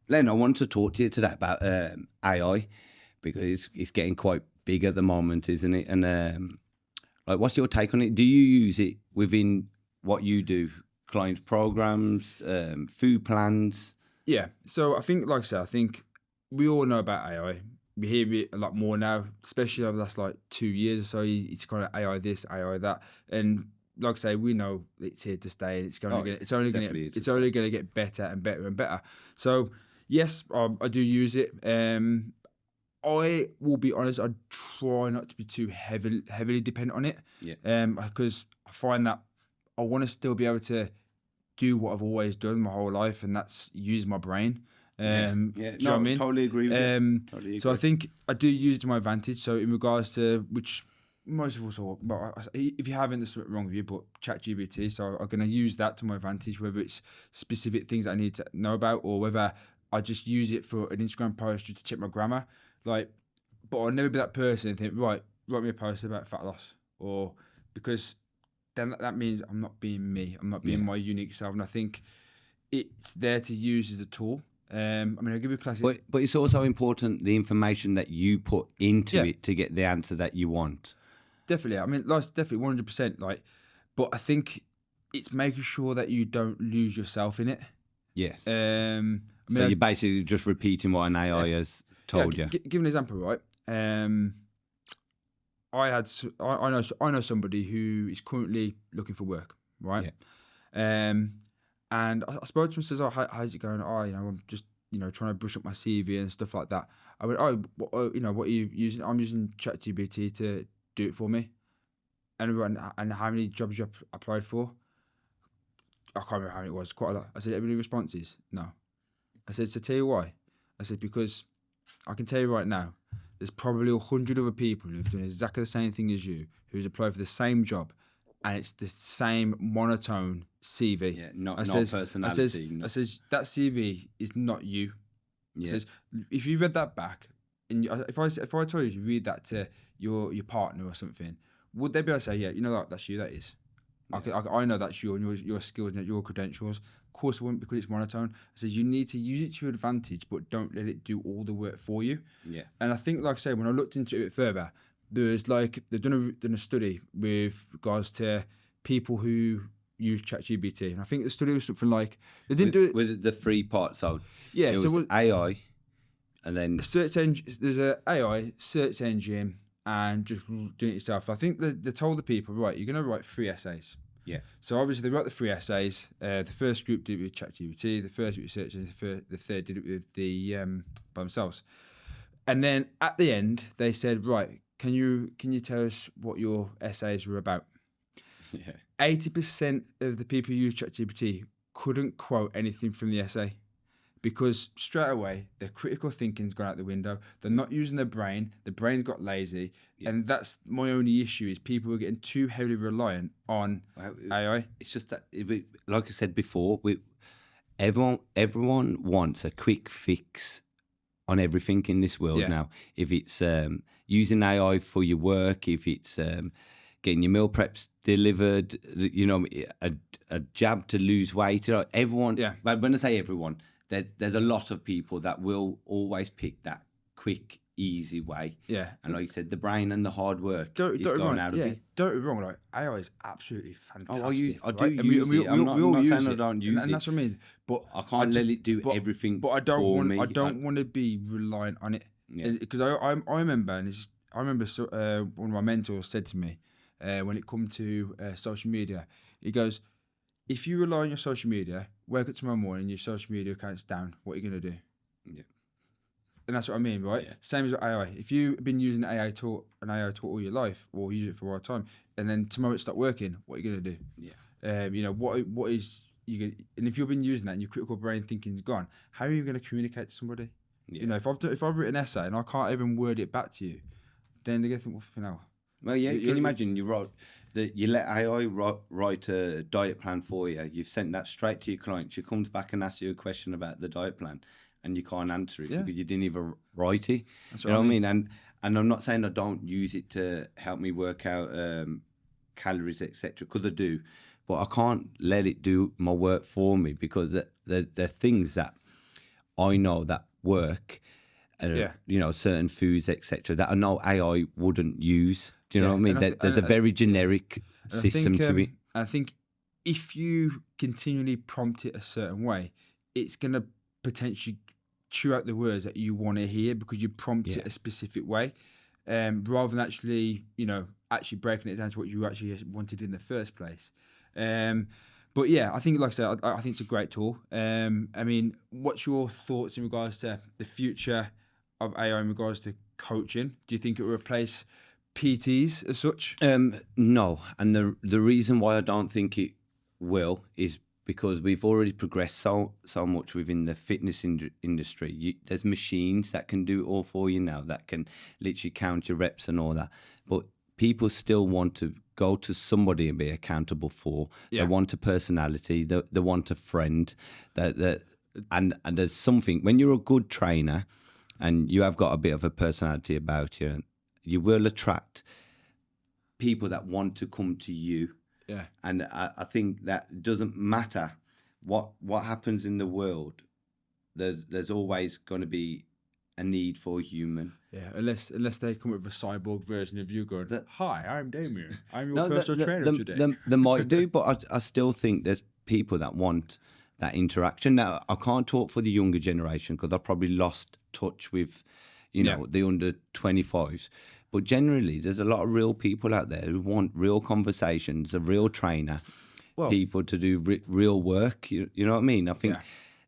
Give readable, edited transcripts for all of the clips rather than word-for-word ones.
Len, I want to talk to you today about AI because it's getting quite big at the moment, isn't it? And like, what's your take on it? Do you use it within what you do? Clients programs, food plans. Yeah. So I think, like I said, I think we all know about AI. We hear it a lot more now, especially over the last like 2 years or so. It's kind of AI this, AI that, and like I say, we know it's here to stay. And it's only going to get better and better and better. So yes, I do use it. I will be honest. I try not to be too heavily dependent on it. Yeah. Because I find that I want to still be able to do what I've always done my whole life, and that's use my brain. Yeah. Do you know what I mean? Totally agree with you. Totally So I agree. think I do use it to my advantage. So in regards to which most of us all, but if you haven't, there's something wrong with you. But ChatGPT, so I'm going to use that to my advantage, whether it's specific things I need to know about, or whether I just use it for an Instagram post just to check my grammar. Like, but I'll never be that person and think, right, write me a post about fat loss, or because then that means I'm not being me. I'm not being my unique self. And I think it's there to use as a tool. I mean, I'll give you a classic. But it's also important the information that you put into it to get the answer that you want. Definitely. I mean, that's definitely 100%. Like, but I think it's making sure that you don't lose yourself in it. Yes. I mean, So you're basically just repeating what an AI has told you. Give an example, right? I know somebody who is currently looking for work, right? Yeah. And I spoke to him and says, "Oh, how's it going? Oh, I'm just trying to brush up my CV and stuff like that." I went, "Oh, what are you using?" I'm using ChatGPT to do it for me. And how many jobs you applied for? I can't remember how many it was. Quite a lot. I said, "Any responses?" No. I said, "So tell you why." I said, "Because I can tell you right now, there's probably 100 other people who've done exactly the same thing as you, who's applied for the same job, and it's the same monotone CV." Yeah, not personality. I says that CV is not you. Yeah. I says if you read that back, and if I told you to read that to your partner or something, would they be able to say, "Yeah, that's you, that is"? Yeah. I know that's you and your skills and your credentials. Of course, I wouldn't, because it's monotone. I says you need to use it to your advantage, but don't let it do all the work for you. Yeah. And I think, like I say, when I looked into it further, there's like they've done a study with regards to people who use ChatGPT, and I think the study was something like they didn't do it with the three parts. So yeah, it was AI, and then there's a AI search engine, and just doing it yourself. I think they told the people, right, you're going to write 3 essays. Yeah. So obviously they wrote the 3 essays. The first group did it with ChatGPT. The first group researched, and the third did it with the by themselves. And then at the end, they said, right, can you tell us what your essays were about? Yeah. 80% of the people who use ChatGPT couldn't quote anything from the essay, because straight away their critical thinking's gone out the window. They're not using their brain. The brain's got lazy. Yeah. And that's my only issue, is people are getting too heavily reliant on AI. It's just that, like I said before, everyone wants a quick fix on everything in this world now. If it's using AI for your work, if it's getting your meal preps delivered, a jab to lose weight, everyone. Yeah. But when I say everyone, there's a lot of people that will always pick that quick, easy way. Yeah. And like you said, the brain and the hard work is going out of it. Don't get me wrong, like AI is absolutely fantastic. I do use it. I'm not saying I don't use it. And that's what I mean. But I can't let it do everything. But I don't want to be reliant on it. Because I remember, one of my mentors said to me, when it comes to social media, he goes, if you rely on your social media, wake up tomorrow morning, your social media account's down, what are you going to do? Yeah. And that's what I mean, right? Yeah. Same as with AI. If you've been using an AI tool all your life, or use it for a while time, and then tomorrow it stopped working, what are you going to do? Yeah. What is you going? And if you've been using that and your critical brain thinking's gone, how are you going to communicate to somebody? Yeah. If I've written an essay and I can't even word it back to you, then they're going to think, well, yeah. Can you imagine you let AI write a diet plan for you. You've sent that straight to your client. She comes back and asks you a question about the diet plan, and you can't answer it because you didn't even write it. That's what I mean? And I'm not saying I don't use it to help me work out calories, etc. Because I do, but I can't let it do my work for me, because there are things that I know that work, you know, certain foods, etc., that I know AI wouldn't use. Do you know what I mean? There's a very generic system to it. I think if you continually prompt it a certain way, it's going to potentially chew out the words that you want to hear because you prompt it a specific way, rather than actually, you know, actually breaking it down to what you actually wanted in the first place. But yeah, I think, like I said, I think it's a great tool. I mean, what's your thoughts in regards to the future of AI in regards to coaching? Do you think it will replace PTs as such? No, and the reason why I don't think it will is because we've already progressed so much within the fitness industry. There's machines that can do it all for you now, that can literally count your reps and all that. But people still want to go to somebody and be accountable for. They want a personality. They want a friend. And there's something, when you're a good trainer and you have got a bit of a personality about you, you will attract people that want to come to you. Yeah. And I think that doesn't matter what happens in the world. There's always going to be a need for a human. Yeah, unless they come up with a cyborg version of you going, "Hi, I'm Damien. I'm your personal trainer today." They might do, but I still think there's people that want that interaction. Now, I can't talk for the younger generation because I've probably lost touch with, you know, the under 25s. But generally, there's a lot of real people out there who want real conversations, a real trainer, people to do real work. You know what I mean? I think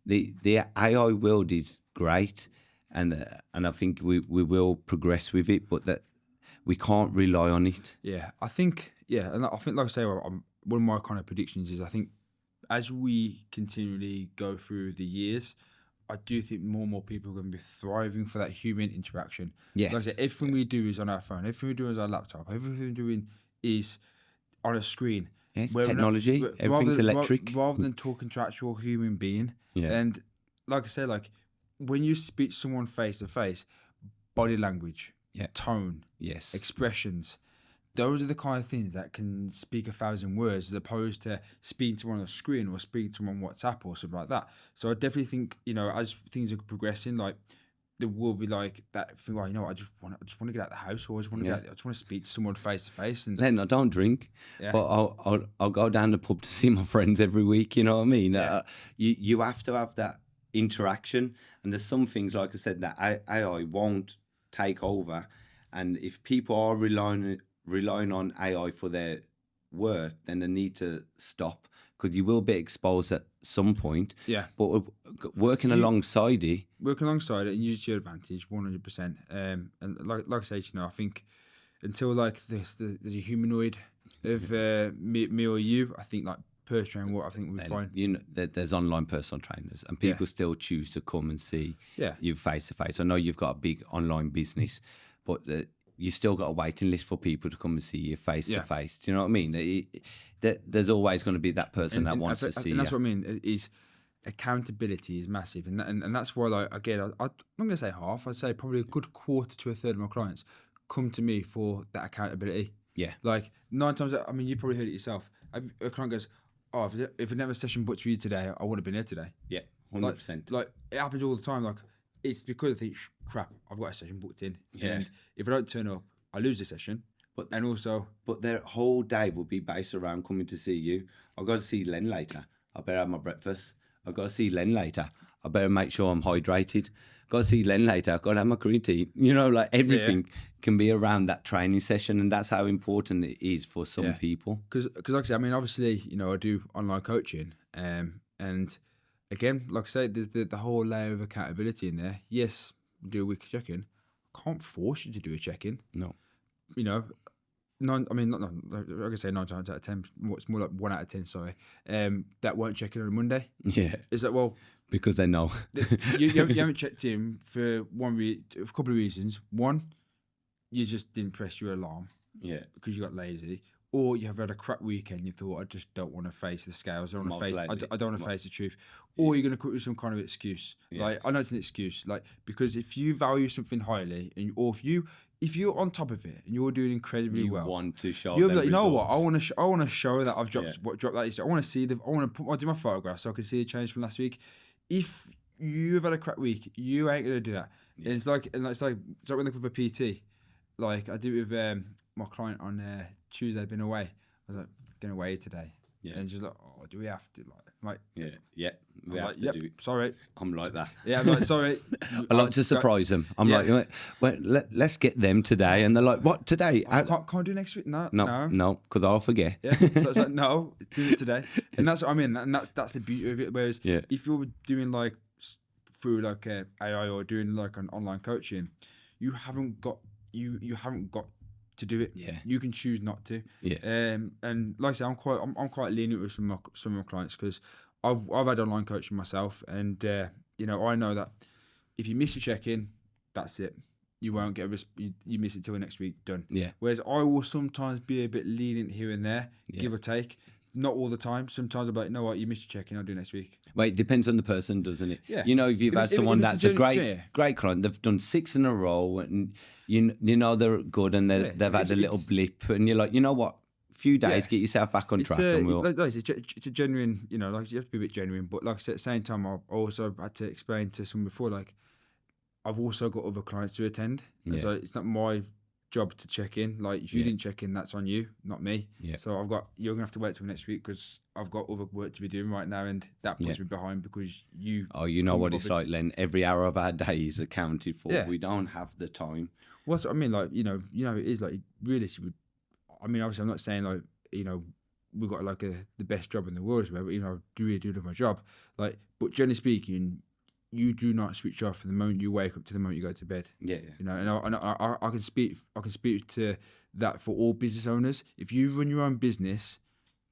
the AI world is great, and I think we will progress with it, but that we can't rely on it. Yeah, I think, and I think, like I say, one of my kind of predictions is I think as we continually go through the years, I do think more and more people are going to be thriving for that human interaction. Yes. Like I said, everything we do is on our phone. Everything we do is on our laptop. Everything we're doing is on a screen. Yes, technology. Everything's electric. Rather than talking to actual human being. Yeah. And like I said, like when you speak to someone face to face, body language, tone, expressions, those are the kind of things that can speak 1,000 words as opposed to speaking to someone on a screen or speaking to someone on WhatsApp or something like that. So I definitely think, you know, as things are progressing, like there will be like that thing. Well, you know, I just want to get out of the house, or I just want to I just want to speak to someone face to face. And Len, I don't drink, but I'll go down the pub to see my friends every week. You know what I mean? You have to have that interaction, and there's some things, like I said, that AI won't take over, and if people are relying on AI for their work, then they need to stop, because you will be exposed at some point. Yeah. But working alongside it and use to your advantage, 100%. And like I said, you know, I think until like there's a humanoid of me or you, I think like personal training, I think we'll be fine. You know, there's online personal trainers, and people still choose to come and see you face to face. I know you've got a big online business, but you still got a waiting list for people to come and see you face to face. Do you know what I mean? There's always going to be that person that wants to see you. And that's what I mean, is accountability is massive. And that's why, like, again, I'm not going to say half, I'd say probably a good quarter to a third of my clients come to me for that accountability. Yeah. Like 9 times, I mean, you probably heard it yourself. A client goes, "Oh, if I didn't have a session booked for you today, I wouldn't have been here today." Yeah, 100%. Like it happens all the time. Like, it's because I think, crap, I've got a session booked in. Yeah. And if I don't turn up, I lose the session. But their whole day will be based around coming to see you. I've got to see Len later. I better have my breakfast. I've got to see Len later. I better make sure I'm hydrated. I've got to see Len later. I've got to have my green tea. You know, like everything can be around that training session, and that's how important it is for some people. Because like I said, I mean, obviously, you know, I do online coaching, and again, like I say, there's the whole layer of accountability in there. Yes, do a weekly check-in. I can't force you to do a check-in. No. You know, like I say 9 times out of 10, it's more like 1 out of 10, sorry, that won't check in on a Monday. Yeah. Is that, well... Because they know. you haven't checked in for a couple of reasons. One, you just didn't press your alarm. Yeah. Because you got lazy. Or you have had a crap weekend. You thought, I just don't want to face the scales. I don't want to face the truth. Or you're going to come up with some kind of excuse. Yeah. Like, I know it's an excuse. Like, because if you value something highly, if you're on top of it and you're doing incredibly well, you want to show. You'll be like, you know what? I want to show that I've dropped that. I want to do my photographs so I can see the change from last week. If you've had a crap week. You ain't gonna do that. Yeah. And it's like when I look with a PT, like I did with my client on Tuesday. I'd been away. I was like, going away today. Yeah. And she's like, oh, do we have to? Like, I'm like, yeah. We I'm have like, to yep, do it. sorry. I'm like that. Yeah, I'm like, sorry. I like to surprise them. I'm like, well, let's get them today, and they're like, what today? I can't do next week. No, because I'll forget. Yeah, so it's like, no, do it today. And that's what I mean. And that's the beauty of it. Whereas if you're doing like through like AI or doing like an online coaching, you haven't got to do it. Yeah, you can choose not to. Yeah. And like I say, I'm quite lenient with some of my clients because I've had online coaching myself, and you know, I know that if you miss your check-in, that's it. You won't get you miss it till next week, done. Yeah. Whereas I will sometimes be a bit lenient here and there, give or take. Not all the time. Sometimes I'm like, you know what, you missed your check-in, I'll do it next week. Well, it depends on the person, doesn't it? Yeah. You know, if you've had someone that's a great client, they've done 6 in a row, and you know they're good, and they've had a little blip, and you're like, you know what, few days, get yourself back on track, and we'll. It's a genuine, you know, like you have to be a bit genuine, but like I said, at the same time, I also had to explain to someone before, like, I've also got other clients to attend, so it's not my job to check in. Like, if you didn't check in, that's on you, not me. So you're gonna have to wait till next week because I've got other work to be doing right now, and that puts me behind because you. Oh, you know what it's like, Len. Every hour of our day is accounted for. We don't have the time. Well, that's what I mean. Like, you know, it is like realistically. I mean, obviously, I'm not saying like, you know, we've got like the best job in the world as well, but you know, I do really do love my job. Like, but generally speaking, you do not switch off from the moment you wake up to the moment you go to bed. Yeah. You know, and I can speak to that for all business owners. If you run your own business,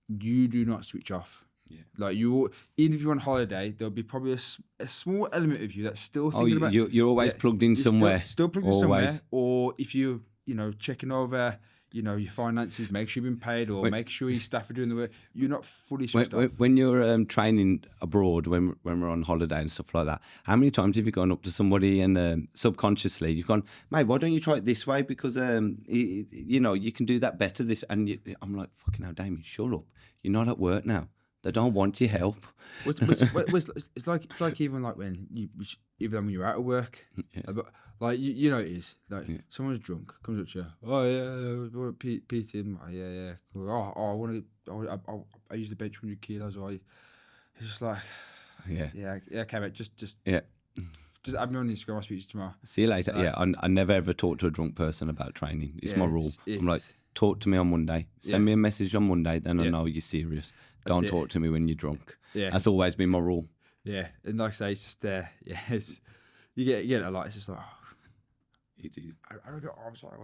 you do not switch off. Yeah. Like, even if you're on holiday, there'll be probably a small element of you that's still thinking about. You're always plugged in somewhere. Still plugged in somewhere. Or if you know, checking over, you know, your finances, make sure you've been paid, or make sure your staff are doing the work. You're not fully switched off. When you're training abroad, when we're on holiday and stuff like that, how many times have you gone up to somebody and subconsciously you've gone, mate, why don't you try it this way? Because you know, you can do that better. I'm like, fucking hell, Damien, shut up. You're not at work now. They don't want your help. It's like even like even when you're out of work, but like you know it is like someone's drunk, comes up to you, oh yeah, PT, yeah, oh I use the bench 100 kilos, or it's just like yeah, okay mate, just add me on Instagram, I'll speak to you tomorrow. See you later. I never ever talk to a drunk person about training. It's my rule. I'm like, talk to me on Monday. Send me a message on Monday, then I know you're serious. Don't talk to me when you're drunk. Yeah, that's always been my rule. Yeah, and like I say, it's just you get a lot. It's just like, it is. I don't know. I'm sorry.